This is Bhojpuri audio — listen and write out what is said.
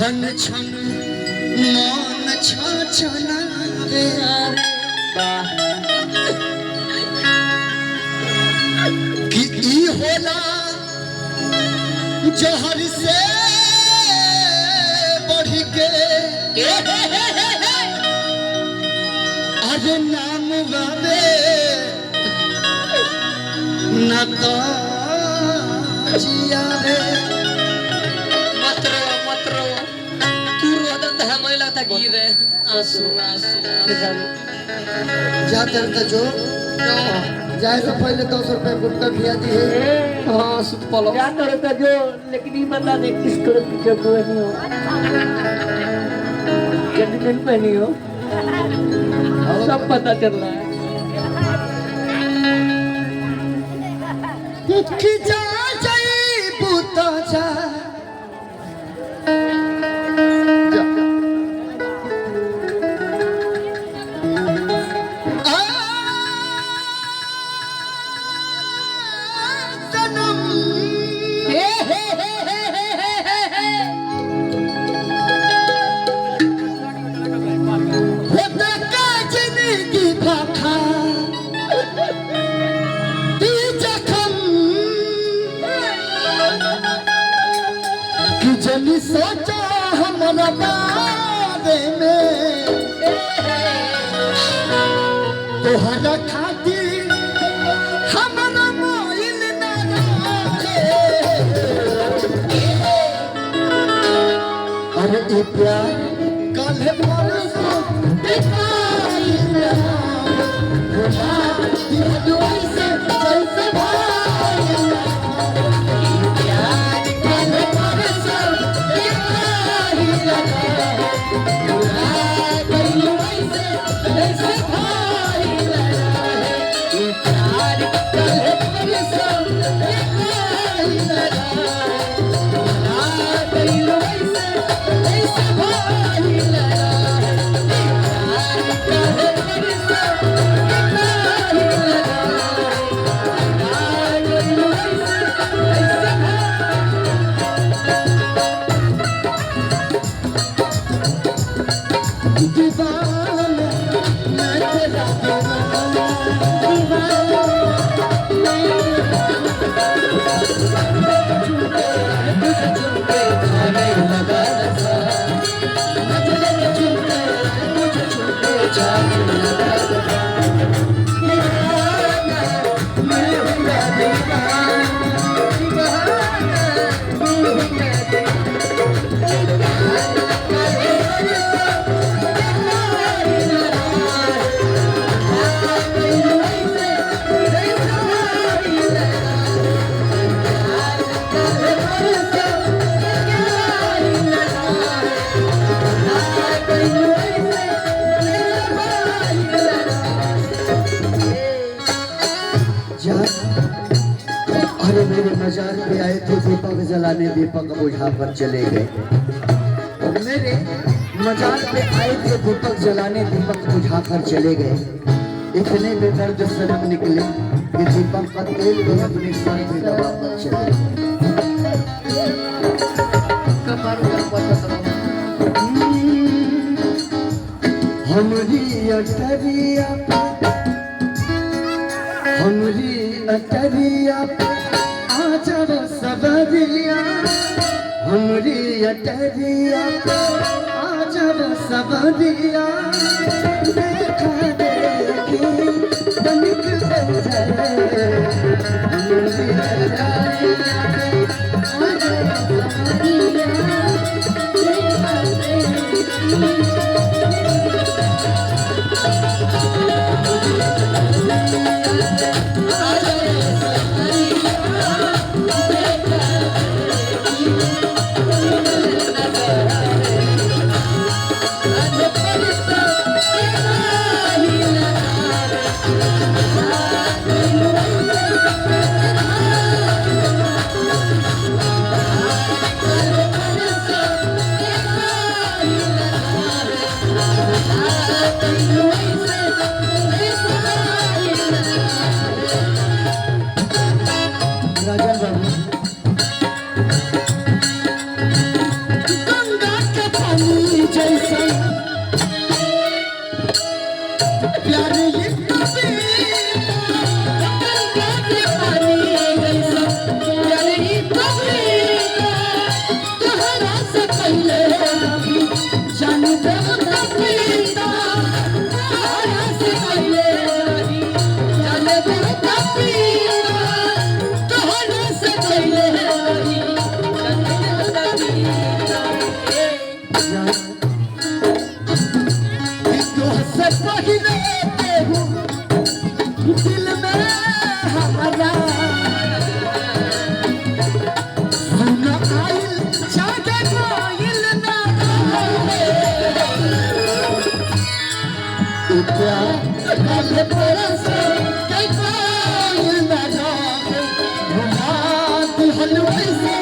छन छन मन छछनावे कि ई होला जहर से बढ़ के अरे नाम गावे न तो जियावे हमें लगता गिर रहे आंसू आंसू जाते तो जो जाए से पहले 200 रुपए गुटका खिया दी है। हाँ सुत पलो जाते रहता जो लेकिन ये बता दे किस तरह की जगह नहीं हो कैंटीन पे नहीं हो सब पता चल रहा है कि जा जाई बूता जा सोचा हमारा बारे में तोहरा खातिर हमारा मोइल ना रखे अरे ये प्यार कल परसों दिखाई ना ये दुआई से जैसे भाई प्यार कल परसों अरे मेरे मजार पे आए थे दीपक जलाने दीपक बुझा कर चले गए मेरे मजार पे आए थे दीपक जलाने दीपक बुझा कर चले गए इतने में दर्द सनम निकले कि दीपक का तेल भी अपने सर में दबा कर चले हमरी अटरिया आजब सबरिया हमरी अटरिया आजब सबरिया देखा देखी तनिक बजे हमरी अटरिया आजब सबरिया देखा जैसा प्यार ये कभी दिल में हमारा सुना आइल जागे कोइल ना इतना कल परस के कोइल ना घुमा तू हलवे से